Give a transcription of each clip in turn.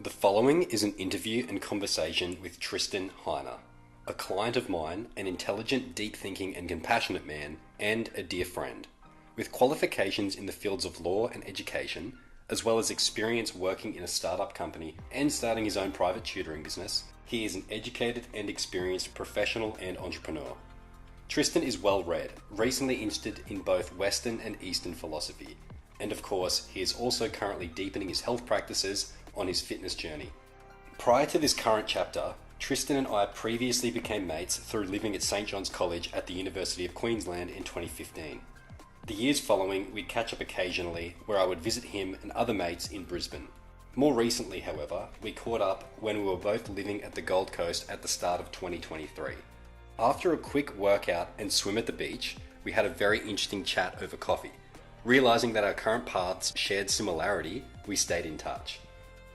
The following is an interview and conversation with Tristan Heiner, a client of mine, an intelligent, deep-thinking and compassionate man, and a dear friend. With qualifications in the fields of law and education, as well as experience working in a startup company and starting his own private tutoring business, he is an educated and experienced professional and entrepreneur. Tristan is well-read, recently interested in both Western and Eastern philosophy, and of course, he is also currently deepening his health practices on his fitness journey. Prior to this current chapter, Tristan and I previously became mates through living at St. John's College at the University of Queensland in 2015. The years following, we'd catch up occasionally, where I would visit him and other mates in Brisbane. More recently, however, we caught up when we were both living at the Gold Coast at the start of 2023. After a quick workout and swim at the beach, we had a very interesting chat over coffee. Realising that our current paths shared similarity, we stayed in touch.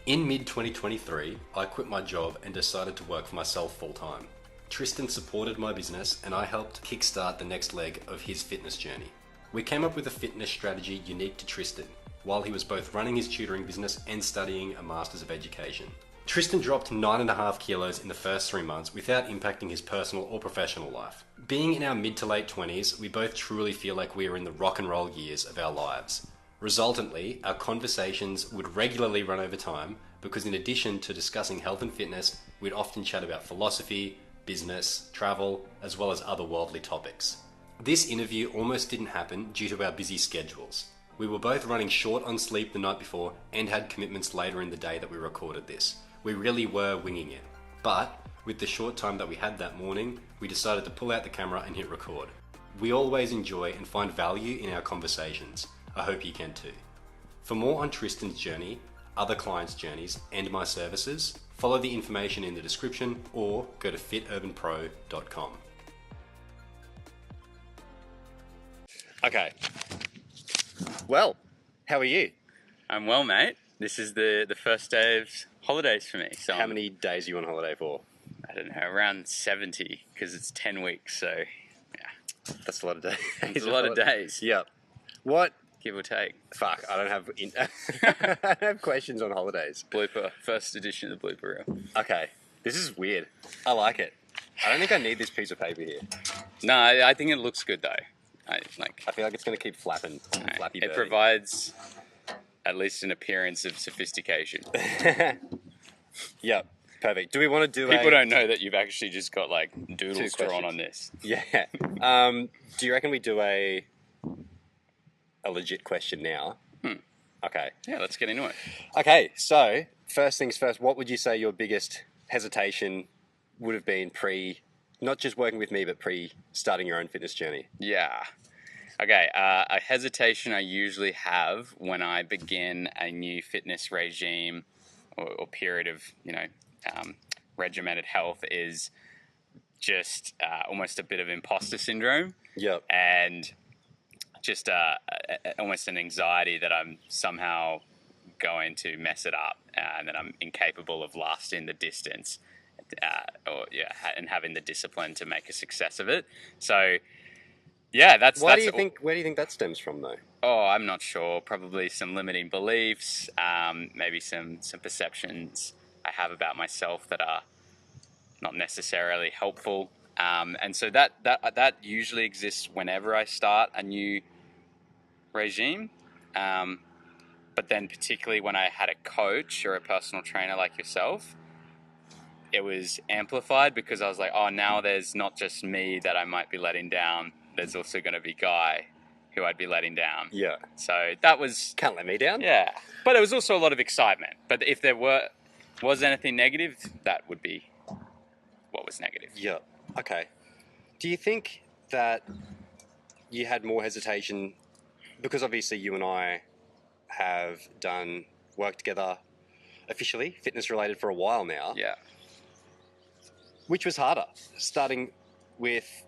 In mid-2023, I quit my job and decided to work for myself full-time. Tristan supported my business and I helped kickstart the next leg of his fitness journey. We came up with a fitness strategy unique to Tristan, while he was both running his tutoring business and studying a Masters of Education. Tristan dropped 9.5 kilos in the first 3 months without impacting his personal or professional life. Being in our mid to late 20s, we both truly feel like we are in the rock and roll years of our lives. Resultantly, our conversations would regularly run over time because in addition to discussing health and fitness, we'd often chat about philosophy, business, travel, as well as other worldly topics. This interview almost didn't happen due to our busy schedules. We were both running short on sleep the night before and had commitments later in the day that we recorded this. We really were winging it. But with the short time that we had that morning, we decided to pull out the camera and hit record. We always enjoy and find value in our conversations. I hope you can too. For more on Tristan's journey, other clients' journeys, and my services, follow the information in the description or go to fiturbanpro.com. Okay. Well, how are you? I'm well, mate. This is the first day of holidays for me. So How many days are you on holiday for? I don't know, around 70 because it's 10 weeks. So yeah, That's a lot of days. it's a lot of days. Yep. What? Give or take. Fuck, I don't have I don't have questions on holidays. Blooper, first edition of the blooper reel. Okay, this is weird. I like it. I don't think I need this piece of paper here. No, I think it looks good though. I feel like it's going to keep flapping. Flappy it bird. provides at least an appearance of sophistication. Yep, perfect. Do we want to do People don't know that you've actually just got like doodles drawn on this. Yeah. Do you reckon we do a legit question now? Okay. Yeah, let's get into it. Okay, so first things first, what would you say your biggest hesitation would have been not just working with me, but starting your own fitness journey? Yeah. Okay, a hesitation I usually have when I begin a new fitness regime or period of, regimented health is just almost a bit of imposter syndrome. Yep. And just almost an anxiety that I'm somehow going to mess it up and that I'm incapable of lasting the distance and having the discipline to make a success of it. So, yeah, Where do you think that stems from, though? Oh, I'm not sure. Probably some limiting beliefs, maybe some perceptions I have about myself that are not necessarily helpful. And so that usually exists whenever I start a new regime. But then particularly when I had a coach or a personal trainer like yourself, it was amplified because I was like, oh, now there's not just me that I might be letting down. There's also going to be Guy who I'd be letting down. Yeah. So that was... Can't let me down? Yeah. But there was also a lot of excitement. But if there was anything negative, that would be what was negative. Yeah. Okay. Do you think that you had more hesitation because obviously you and I have done work together officially, fitness related, for a while now? Yeah. Which was harder, starting with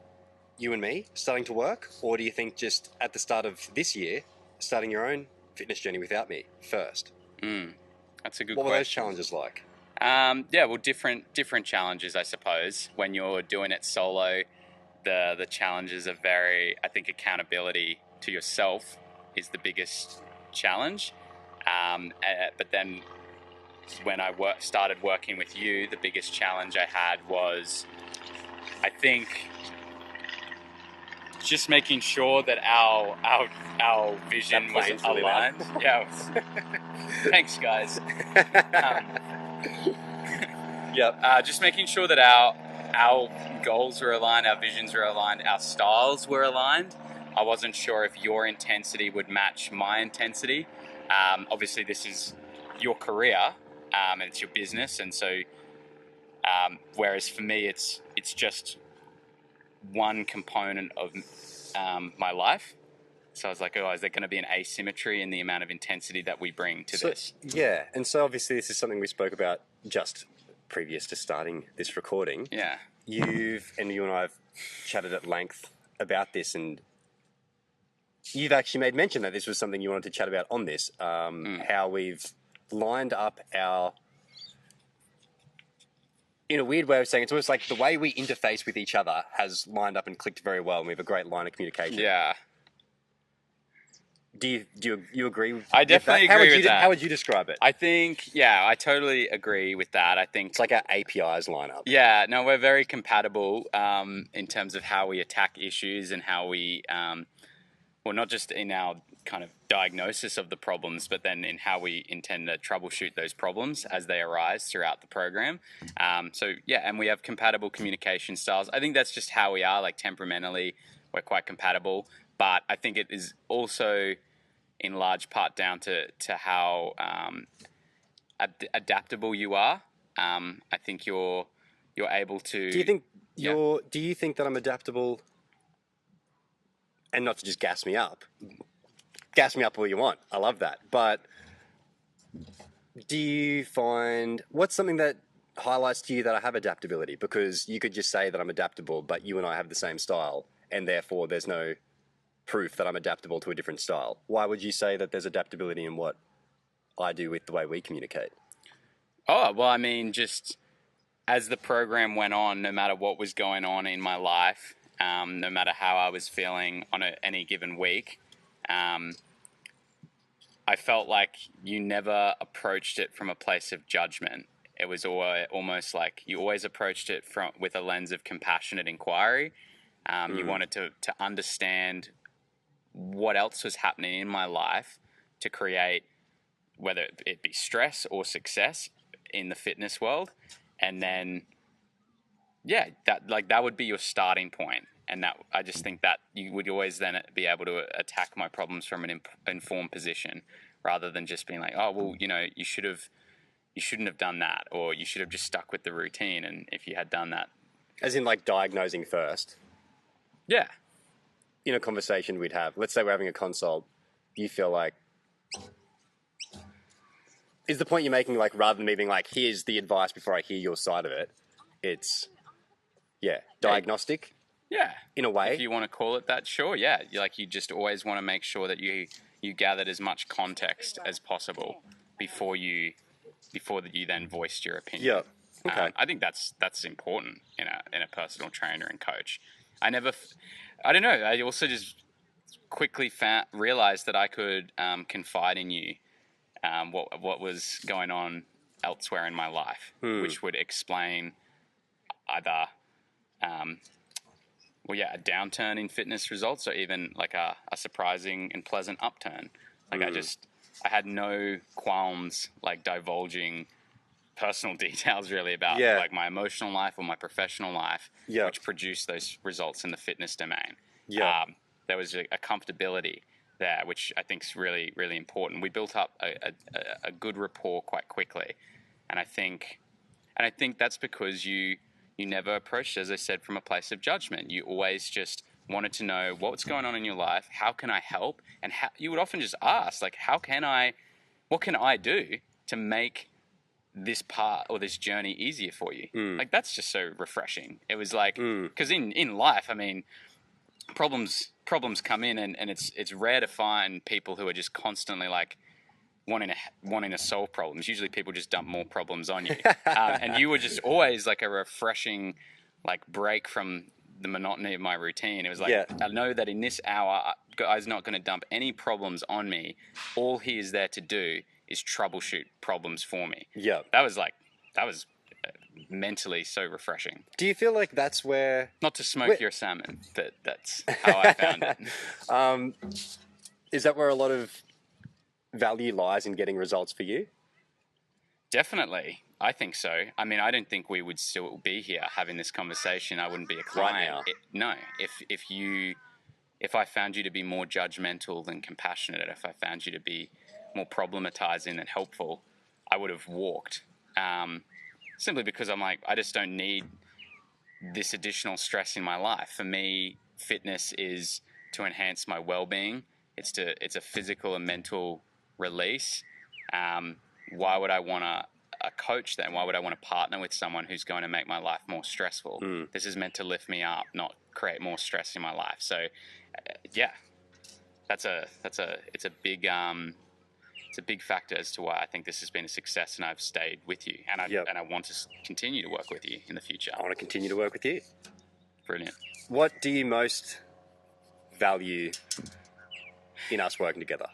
you and me, starting to work? Or do you think just at the start of this year, starting your own fitness journey without me first? That's a good question. What were those challenges like? Different challenges, I suppose. When you're doing it solo, the challenges are I think accountability to yourself is the biggest challenge. But then when I started working with you, the biggest challenge I had was, I think, just making sure that our vision was really aligned. Yeah. Thanks, guys. Yep. Just making sure that our goals were aligned, our visions were aligned, our styles were aligned. I wasn't sure if your intensity would match my intensity. Obviously, this is your career and it's your business, and so whereas for me, it's just one component of my life. So I was like, oh, is there going to be an asymmetry in the amount of intensity that we bring to this? Yeah, and so obviously this is something we spoke about just previous to starting this recording. Yeah. You and I have chatted at length about this, and you've actually made mention that this was something you wanted to chat about on this, how we've lined up our... In a weird way of saying, it's almost like the way we interface with each other has lined up and clicked very well, and we have a great line of communication. Yeah. Do you agree with I definitely that? agree with that. How would you describe it? I think, yeah, I totally agree with that. I think It's like our APIs line up. Yeah, no, we're very compatible in terms of how we attack issues and how we, well, not just in our kind of diagnosis of the problems, but then in how we intend to troubleshoot those problems as they arise throughout the program. So, yeah, and we have compatible communication styles. I think that's just how we are, like temperamentally, we're quite compatible. But I think it is also in large part down to how adaptable you are. I think you're able to. Do you think that I'm adaptable? And not to just gas me up all you want. I love that. But do you find what's something that highlights to you that I have adaptability? Because you could just say that I'm adaptable, but you and I have the same style, and therefore there's no proof that I'm adaptable to a different style. Why would you say that there's adaptability in what I do with the way we communicate? Oh, well, I mean, just as the program went on, no matter what was going on in my life, no matter how I was feeling on any given week, I felt like you never approached it from a place of judgment. It was almost like you always approached it with a lens of compassionate inquiry. You wanted to understand what else was happening in my life to create, whether it be stress or success in the fitness world. And then, yeah, that would be your starting point. And that, I just think that you would always then be able to attack my problems from an informed position, rather than just being like, oh, well, you shouldn't have done that, or you should have just stuck with the routine. And if you had done that, as in like diagnosing first. Yeah. In a conversation we'd have, let's say we're having a consult, you feel like, is the point you're making, like, rather than me being like, here's the advice before I hear your side of it, it's, diagnostic? Yeah. In a way. If you want to call it that, sure, yeah. You just always want to make sure that you gathered as much context as possible before you then voiced your opinion. Yeah. Okay. I think that's important in a personal trainer and coach. I don't know. I also just quickly realized that I could confide in you what was going on elsewhere in my life, which would explain either a downturn in fitness results, or even like a surprising and pleasant upturn. Like I had no qualms like divulging personal details really about like my emotional life or my professional life, which produced those results in the fitness domain. There was a comfortability there, which I think is really, really important. We built up a good rapport quite quickly, and I think that's because you never approached, as I said, from a place of judgment. You always just wanted to know what's going on in your life, how can I help, and you would often just ask, like, what can I do to make this part or this journey easier for you? Like, that's just so refreshing. It was like, because in life, I mean, problems come in, and it's rare to find people who are just constantly like wanting to solve problems. Usually people just dump more problems on you. And you were just always like a refreshing like break from the monotony of my routine. It was like, I know that in this hour, guy's not going to dump any problems on me. All he is there to do is troubleshoot problems for me. Yeah. That was mentally so refreshing. Do you feel like that's where... Not to smoke your salmon, but that's how I found it. Is that where a lot of value lies in getting results for you? Definitely. I think so. I mean, I don't think we would still be here having this conversation. I wouldn't be a client. Right No. now. If I found you to be more judgmental than compassionate, if I found you to be more problematizing than helpful, I would have walked. Simply because I'm like, I just don't need this additional stress in my life. For me, fitness is to enhance my well-being. It's a physical and mental release. Why would I want a coach then? Why would I want to partner with someone who's going to make my life more stressful? This is meant to lift me up, not create more stress in my life. So, yeah, it's a big factor as to why I think this has been a success, and I've stayed with you, and I want to continue to work with you in the future. I want to continue to work with you. Brilliant. What do you most value in us working together?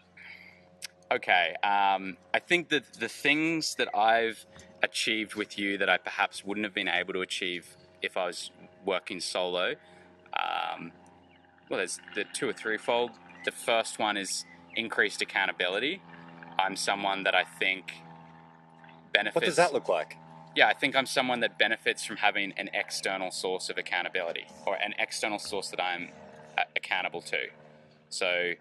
Okay, I think that the things that I've achieved with you that I perhaps wouldn't have been able to achieve if I was working solo, well, there's the two or threefold. The first one is increased accountability. I'm someone that I think benefits... What does that look like? Yeah, I think I'm someone that benefits from having an external source of accountability, or an external source that I'm accountable to. So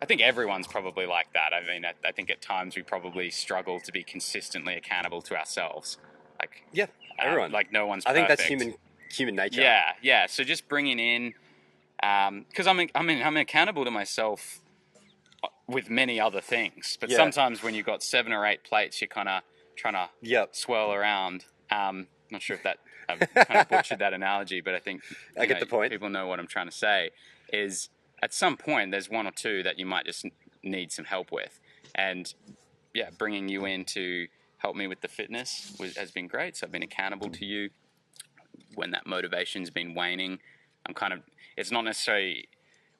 I think everyone's probably like that. I mean, I think at times we probably struggle to be consistently accountable to ourselves. Like, yeah, everyone. Like no one's I think perfect. that's human nature. Yeah. So just bringing in, because I'm accountable to myself with many other things. But sometimes when you've got 7 or 8 plates, you're kind of trying to swirl around. Not sure if I've kind of butchered that analogy, but I think I get the point. People know what I'm trying to say. Is at some point there's 1 or 2 that you might just need some help with, and bringing you in to help me with the fitness has been great. So I've been accountable to you when that motivation's been waning. It's not necessarily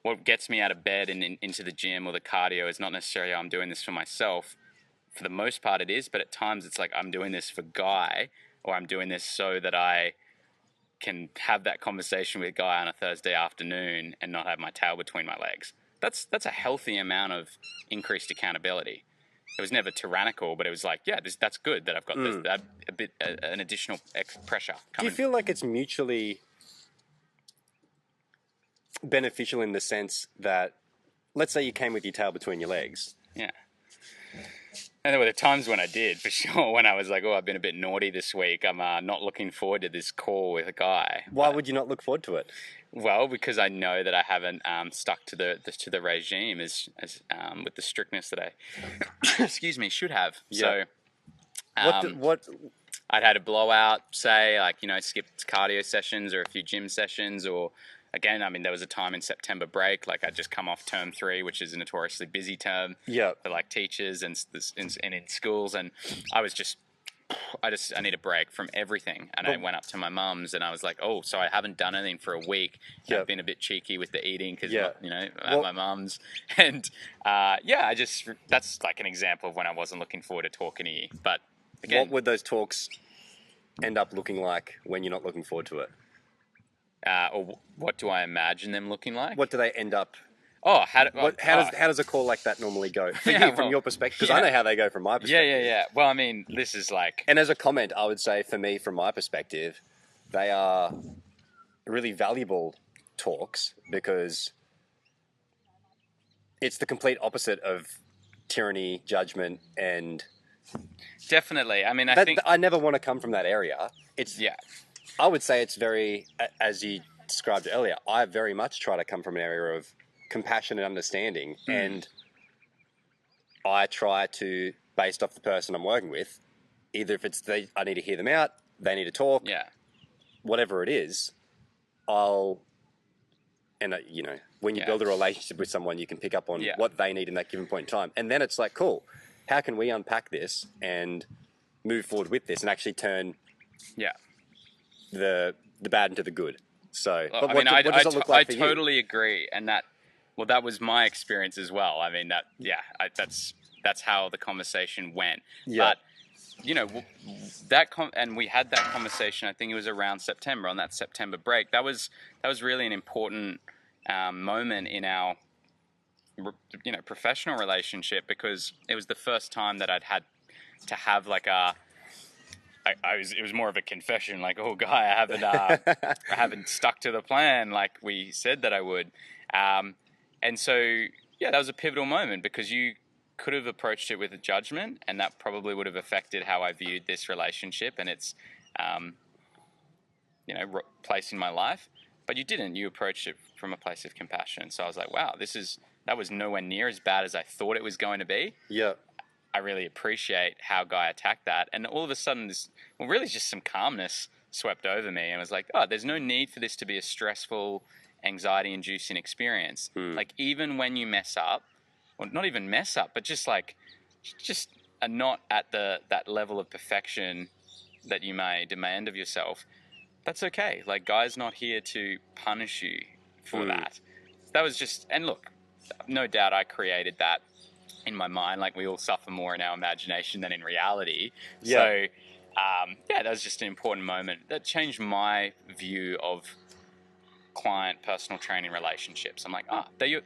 what gets me out of bed and into the gym or the cardio is not necessarily I'm doing this for myself. For the most part it is, but at times it's like I'm doing this for Guy, or I'm doing this so that I can have that conversation with Guy on a Thursday afternoon and not have my tail between my legs. That's a healthy amount of increased accountability. It was never tyrannical, but it was like, that's good that I've got an additional pressure coming. Do you feel like it's mutually beneficial in the sense that, let's say you came with your tail between your legs? Yeah. And there were the times when I did, for sure, when I was like, I've been a bit naughty this week. I'm not looking forward to this call with a Guy. Why would you not look forward to it? Well, because I know that I haven't stuck to the regime as with the strictness that I, should have. Yeah. So, what? I'd had a blowout, say, skipped cardio sessions or a few gym sessions, or again, there was a time in September break, like I'd just come off term 3, which is a notoriously busy term for like teachers and in schools, and I need a break from everything. And I went up to my mum's and I was like, so I haven't done anything for a week. I've been a bit cheeky with the eating because, I'm at my mum's. And that's like an example of when I wasn't looking forward to talking to you. But again, what would those talks end up looking like when you're not looking forward to it? Or what do I imagine them looking like? What do they end up? How does a call like that normally go for you, from your perspective? Because I know how they go from my perspective. Yeah. Well, this is like... And as a comment, I would say for me, from my perspective, they are really valuable talks because it's the complete opposite of tyranny, judgment, and... Definitely. I think... I never want to come from that area. I would say it's very, as you described earlier, I very much try to come from an area of compassion and understanding, and I try to, based off the person I'm working with, either if it's I need to hear them out, they need to talk, whatever it is, when you build a relationship with someone, you can pick up on what they need in that given point in time, and then it's like, cool, how can we unpack this and move forward with this and actually turn the bad into the good? So, what does it look like for you? I totally agree, and that was my experience as well. That's that's how the conversation went. Yeah. But and we had that conversation. I think it was around September, on that September break. That was really an important moment in our professional relationship, because it was the first time that I'd had to have like it was more of a confession, like, oh, guy, I haven't stuck to the plan like we said that I would. And so, yeah, that was a pivotal moment, because you could have approached it with a judgment, and that probably would have affected how I viewed this relationship and its, place in my life. But you didn't. You approached it from a place of compassion. So I was like, wow, that was nowhere near as bad as I thought it was going to be. Yeah. I really appreciate how Guy attacked that. And all of a sudden, really just some calmness swept over me. And I was like, oh, there's no need for this to be a stressful, anxiety-inducing experience. Like, even when you mess up, or not even mess up, but just are not at that level of perfection that you may demand of yourself, that's okay. Like, Guy's not here to punish you for that. That was just, and look, no doubt I created that in my mind. Like, we all suffer more in our imagination than in reality. Yeah. So, that was just an important moment that changed my view of client personal training relationships. I'm like, they're your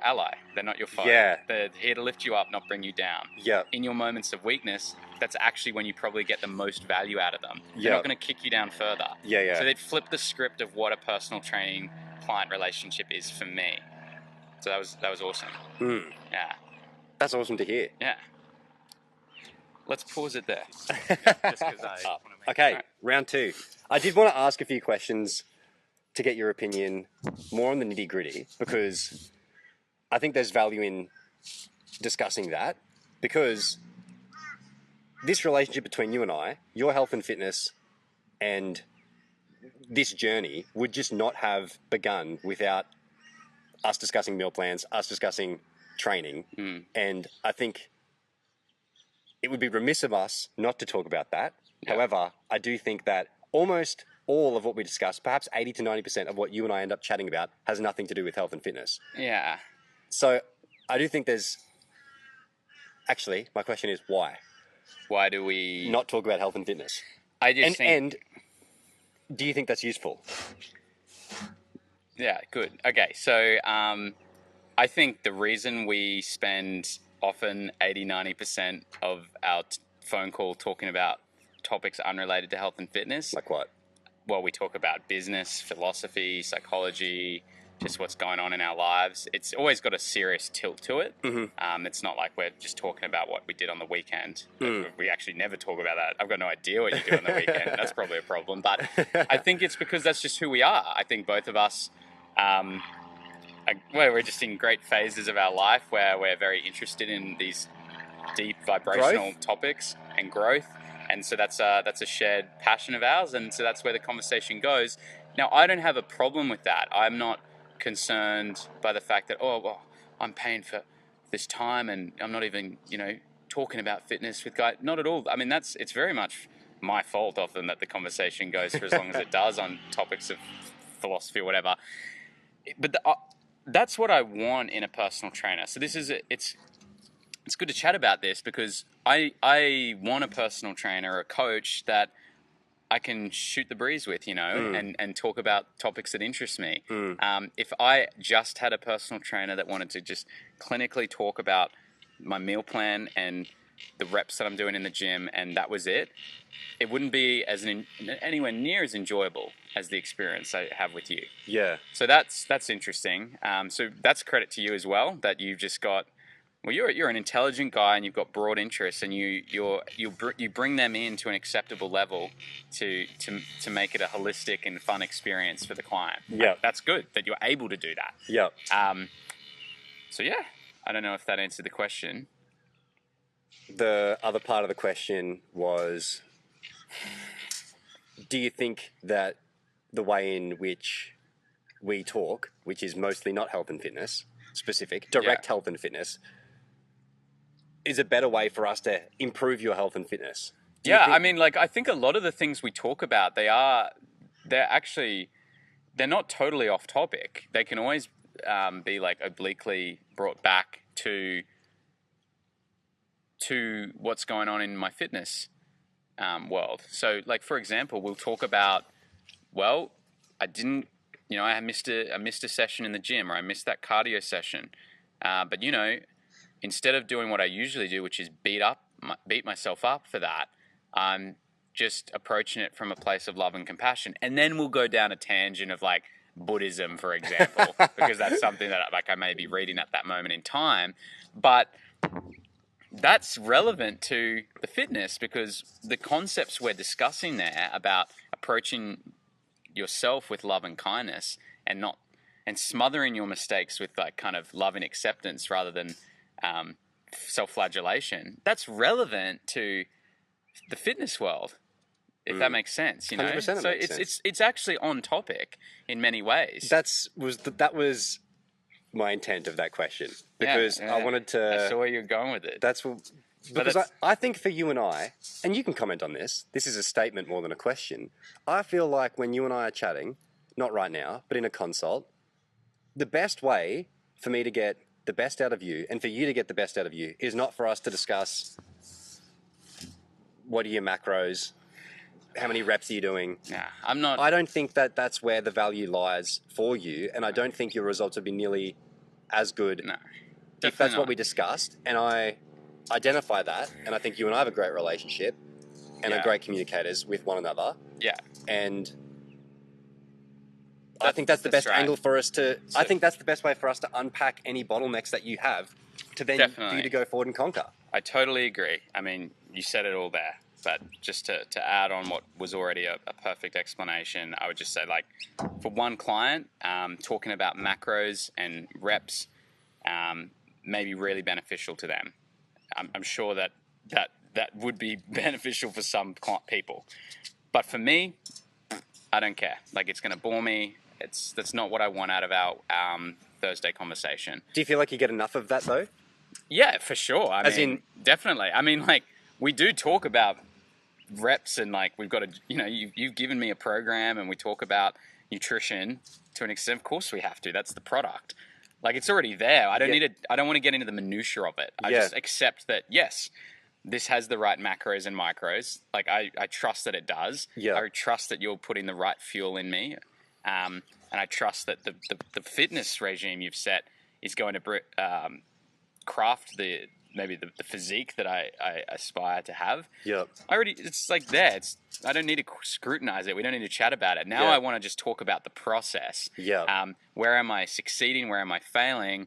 ally. They're not your foe. Yeah. They're here to lift you up, not bring you down. Yeah. In your moments of weakness, that's actually when you probably get the most value out of them. They're not going to kick you down further. Yeah. So they'd flip the script of what a personal training client relationship is for me. So that was awesome. Yeah. That's awesome to hear. Yeah. Let's pause it there. Just 'cause Okay, round 2. I did want to ask a few questions to get your opinion more on the nitty-gritty, because I think there's value in discussing that, because this relationship between you and I, your health and fitness, and this journey would just not have begun without us discussing meal plans, us discussing training. And I think it would be remiss of us not to talk about that. Yeah. However, I do think that almost all of what we discuss, perhaps 80 to 90% of what you and I end up chatting about, has nothing to do with health and fitness. Yeah. So I do think actually, my question is why? Why do we not talk about health and fitness? And do you think that's useful? Yeah, good. Okay, so I think the reason we spend often 80-90% of our phone call talking about topics unrelated to health and fitness. Like what? Well, we talk about business, philosophy, psychology, just what's going on in our lives. It's always got a serious tilt to it. It's not like we're just talking about what we did on the weekend. We actually never talk about that. I've got no idea what you do on the weekend. That's probably a problem. But I think it's because that's just who we are. I think both of us, we're just in great phases of our life where we're very interested in these deep vibrational topics and growth. And so that's a shared passion of ours. And so that's where the conversation goes. Now, I don't have a problem with that. I'm not concerned by the fact that, I'm paying for this time and I'm not even, talking about fitness with guys. Not at all. I mean, it's very much my fault often that the conversation goes for as long as it does on topics of philosophy or whatever. But that's what I want in a personal trainer. So it's good to chat about this, because I want a personal trainer, a coach that I can shoot the breeze with, and talk about topics that interest me. If I just had a personal trainer that wanted to just clinically talk about my meal plan and the reps that I'm doing in the gym, and that was it wouldn't be anywhere near as enjoyable as the experience I have with you. Yeah. So that's interesting. So that's credit to you as well, that you've just got. Well, you're an intelligent guy and you've got broad interests, and you bring them in to an acceptable level to make it a holistic and fun experience for the client. Yeah, that's good that you're able to do that. Yeah. So yeah, I don't know if that answered the question. The other part of the question was, do you think that the way in which we talk, which is mostly not health and fitness specific, direct health and fitness, is a better way for us to improve your health and fitness? I mean, I think a lot of the things we talk about, they're not totally off topic. They can always be obliquely brought back to to what's going on in my fitness world. So, like, for example, we'll talk about, well, I didn't, I missed a session in the gym, or I missed that cardio session. But, instead of doing what I usually do, which is beat myself up for that, I'm just approaching it from a place of love and compassion. And then we'll go down a tangent of like Buddhism, for example, because that's something that I may be reading at that moment in time. But that's relevant to the fitness, because the concepts we're discussing there about approaching yourself with love and kindness, and smothering your mistakes with like kind of love and acceptance rather than self-flagellation, that's relevant to the fitness world, if that makes sense. 100% so makes sense. it's actually on topic in many ways. That was my intent of that question, because I wanted to. I saw where you're going with it. Because I think for you and I, and you can comment on this, this is a statement more than a question. I feel like when you and I are chatting, not right now, but in a consult, the best way for me to get the best out of you and for you to get the best out of you is not for us to discuss what are your macros, how many reps are you doing. Yeah, I'm not. I don't think that that's where the value lies for you, and I don't think your results would be nearly as good if that's what we discussed. And I identify that, and I think you and I have a great relationship and are great communicators with one another. Yeah. And I think that's the best angle for us to. I think that's the best way for us to unpack any bottlenecks that you have, to then for you to go forward and conquer. I totally agree. I mean, you said it all there. But just to add on what was already a perfect explanation, I would just say, like, for one client, talking about macros and reps may be really beneficial to them. I'm sure that would be beneficial for some people. But for me, I don't care. Like, it's going to bore me. That's not what I want out of our Thursday conversation. Do you feel like you get enough of that, though? Yeah, for sure. I mean, definitely. I mean, like, we do talk about reps, and like we've got to, you've given me a program, and we talk about nutrition to an extent. Of course we have to. That's the product. Like, it's already there. I don't want to get into the minutiae of it. I just accept that, yes, this has the right macros and micros. Like, I trust that it does. Yeah. I trust that you're putting the right fuel in me. And I trust that the fitness regime you've set is going to craft maybe the physique that I aspire to have. Yeah. It's like there. I don't need to scrutinize it. We don't need to chat about it. Now I want to just talk about the process. Yeah. Where am I succeeding? Where am I failing?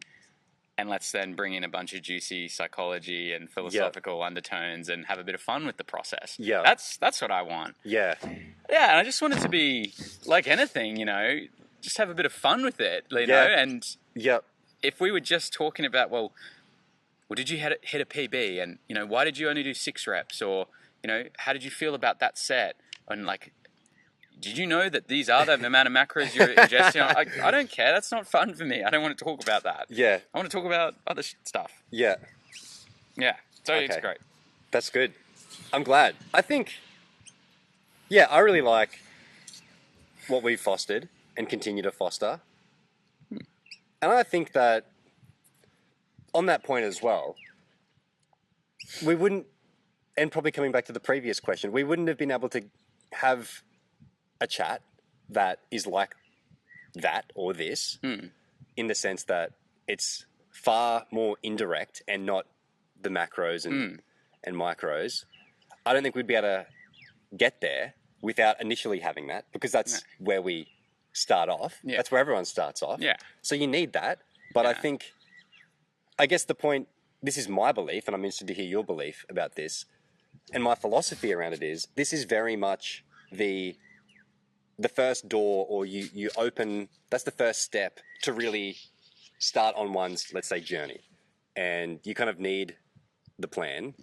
And let's then bring in a bunch of juicy psychology and philosophical undertones and have a bit of fun with the process. Yeah. That's what I want. Yeah. Yeah, and I just want it to be like anything, just have a bit of fun with it, know, and if we were just talking about, well, did you hit a PB, and why did you only do 6 reps, or how did you feel about that set, and like, did you know that these are the amount of macros you're ingesting? I don't care. That's not fun for me. I don't want to talk about that. Yeah. I want to talk about other stuff. Yeah. Yeah. So It's great. That's good. I'm glad. I think, I really like what we've fostered and continue to foster. And I think that on that point as well, we wouldn't, and probably coming back to the previous question, we wouldn't have been able to have a chat that is like that or this, in the sense that it's far more indirect and not the macros and micros. I don't think we'd be able to get there without initially having that, because that's where we start off. Yeah. That's where everyone starts off. Yeah. So you need that. But I guess the point, this is my belief, and I'm interested to hear your belief about this, and my philosophy around it is, this is very much the first door, or you open, that's the first step to really start on one's, let's say, journey. And you kind of need the plan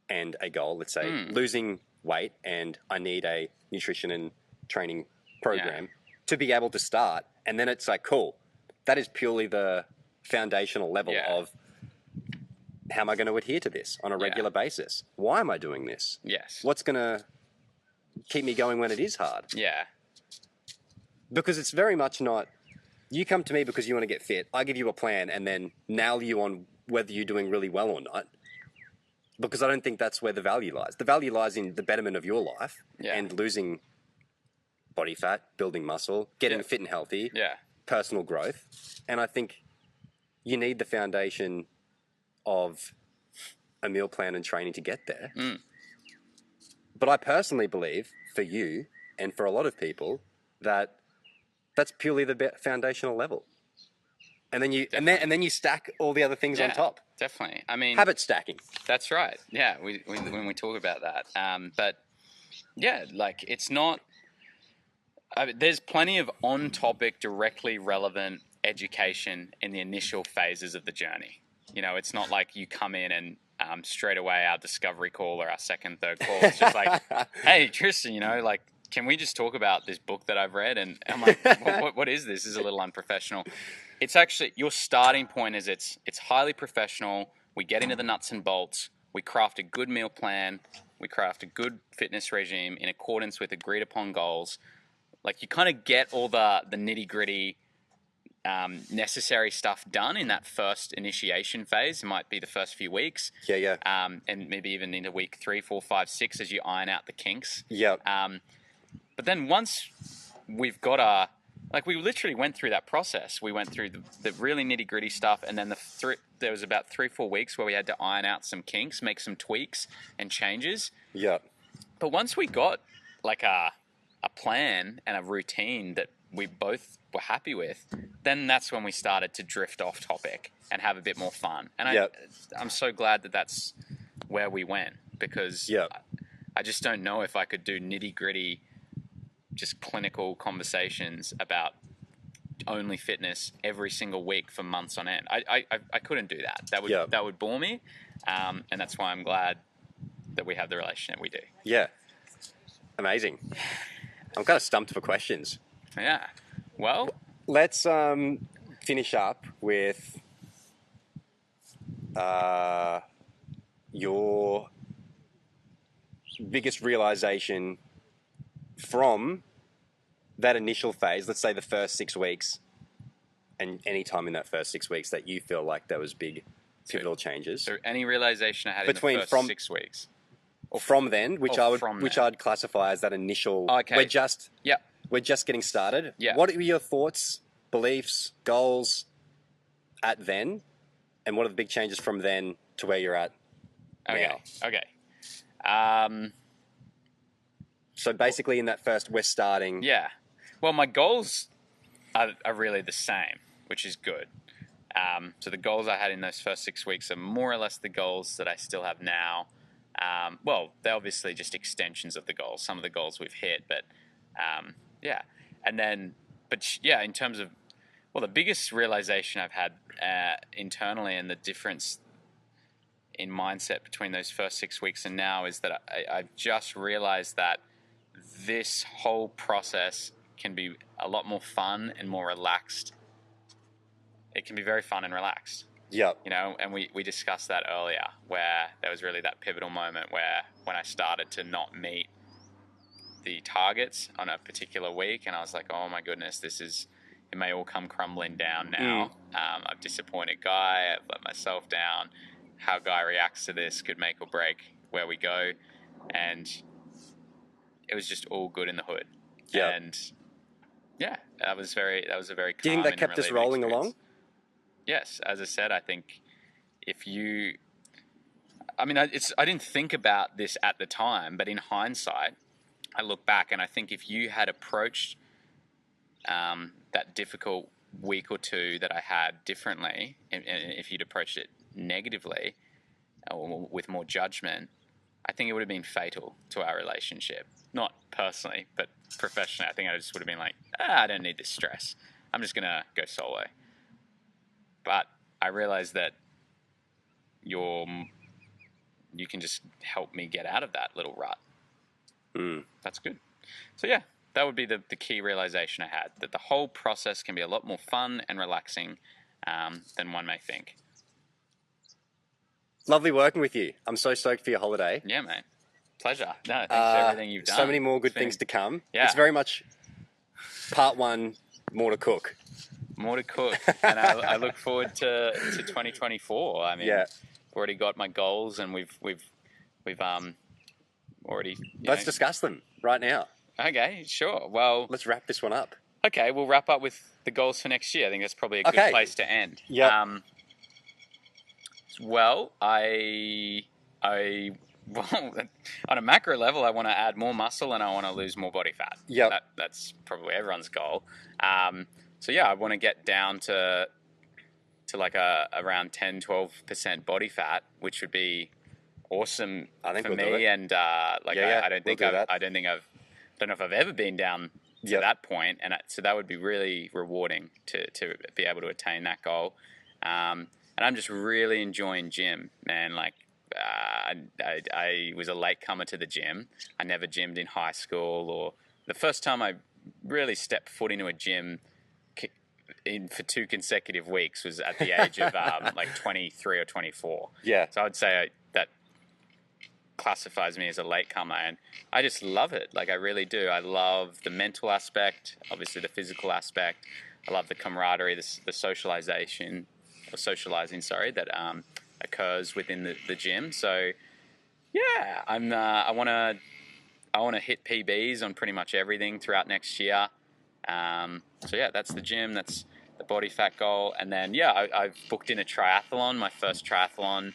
and a goal, let's say, losing weight, and I need a nutrition and training program to be able to start. And then it's like, cool, that is purely the foundational level of, how am I going to adhere to this on a regular basis? Why am I doing this? Yes. What's going to keep me going when it is hard? Yeah. Because it's very much not, you come to me because you want to get fit. I give you a plan and then nail you on whether you're doing really well or not. because I don't think that's where the value lies. The value lies in the betterment of your life Yeah. and losing body fat, building muscle, getting Yeah. fit and healthy, Yeah. personal growth. And I think you need the foundation of a meal plan and training to get there. But I personally believe for you and for a lot of people that that's purely the foundational level. And then you stack all the other things on top. Definitely. I mean, habit stacking. That's right. Yeah, when we talk about that, but yeah, like it's not. There's plenty of on-topic, directly relevant education in the initial phases of the journey. You know, it's not like you come in and straight away our discovery call or our second, third call. It's just like, hey, Tristan, you know, like, can we just talk about this book that I've read? And I'm like, what is this? This is a little unprofessional. It's actually, your starting point is it's highly professional. We get into the nuts and bolts. We craft a good meal plan. We craft a good fitness regime in accordance with agreed upon goals. Like, you kind of get all the nitty gritty necessary stuff done in that first initiation phase. It might be the first few weeks. Yeah. And maybe even into week 3, 4, 5, 6 as you iron out the kinks. Yeah. But then once we've got we literally went through that process. We went through the really nitty gritty stuff, and then there was about 3, 4 weeks where we had to iron out some kinks, make some tweaks and changes. Yeah. But once we got like a plan and a routine that we both were happy with, then that's when we started to drift off topic and have a bit more fun. And I'm so glad that that's where we went, because I just don't know if I could do nitty gritty, just clinical conversations about only fitness every single week for months on end. I couldn't do that. That would bore me. And that's why I'm glad that we have the relationship we do. Yeah. Amazing. I'm kind of stumped for questions. Yeah. Well, let's finish up with your biggest realization from that initial phase. Let's say the first 6 weeks, and any time in that first 6 weeks that you feel like there was big pivotal changes. So any realization I had in the first 6 weeks. From then, which I'd classify as that initial. Okay. We're just getting started. Yeah. What are your thoughts, beliefs, goals at then, and what are the big changes from then to where you're at now? Okay. So basically, in that first, we're starting. Yeah. Well, my goals are really the same, which is good. So the goals I had in those first 6 weeks are more or less the goals that I still have now. Well, they're obviously just extensions of the goals. Some of the goals we've hit, but yeah. And then, in terms of, the biggest realization I've had internally, and the difference in mindset between those first 6 weeks and now, is that I've just realized that this whole process can be a lot more fun and more relaxed. It can be very fun and relaxed. Yeah. You know, and we discussed that earlier, where there was really that pivotal moment where when I started to not meet the targets on a particular week, and I was like, oh my goodness, it may all come crumbling down now. I've disappointed Guy, I've let myself down. How Guy reacts to this could make or break where we go. And it was just all good in the hood. Yeah. And yeah, that was a very calm. Do you think that kept us rolling along? Yes, as I said, I think I didn't think about this at the time, but in hindsight, I look back and I think if you had approached that difficult week or two that I had differently, and if you'd approached it negatively or with more judgment, I think it would have been fatal to our relationship. Not personally, but professionally. I think I just would have been like, I don't need this stress. I'm just going to go solo. But I realized that you can just help me get out of that little rut. That's good. So yeah, that would be the key realization I had, that the whole process can be a lot more fun and relaxing than one may think. Lovely working with you. I'm so stoked for your holiday. Yeah, mate. Pleasure. No, thanks for everything you've done. So many more good things to come. Yeah. It's very much part one, more to cook. More to cook. And I look forward to 2024. I mean, already got my goals, and we've already. Let's discuss them right now. Okay, sure. Well, let's wrap this one up. Okay, we'll wrap up with the goals for next year. I think that's probably a good place to end. Yeah. Well, well, on a macro level, I want to add more muscle and I want to lose more body fat. Yeah. That's probably everyone's goal. So yeah, I want to get down to like around 10-12% body fat, which would be awesome for me. And I don't know if I've ever been down to that point, and so that would be really rewarding to be able to attain that goal. And I'm just really enjoying gym, man. Like I was a late comer to the gym. I never gymmed in high school, or the first time I really stepped foot into a gym for 2 consecutive weeks was at the age of like 23 or 24. Yeah. So I would say that classifies me as a late comer, and I just love it. Like I really do. I love the mental aspect, obviously the physical aspect. I love the camaraderie, the socializing, that occurs within the gym. So yeah, I want to hit PBs on pretty much everything throughout next year. So yeah, that's the gym. That's the body fat goal, and then I've booked in a triathlon, my first triathlon.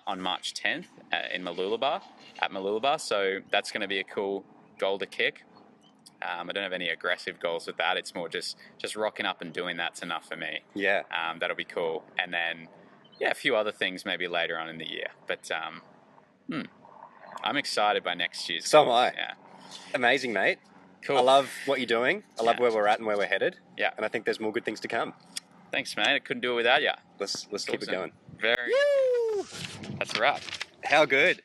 On March 10th in Mooloolaba. So that's going to be a cool goal to kick. I don't have any aggressive goals with that. It's more just rocking up and doing that's enough for me. Yeah. That'll be cool. And then a few other things maybe later on in the year. But I'm excited by next year's. So am I. Yeah. Amazing, mate. Cool. I love what you're doing. I love where we're at and where we're headed. Yeah. And I think there's more good things to come. Thanks, mate. I couldn't do it without you. Let's keep it going. Very. Woo! That's a wrap. How good.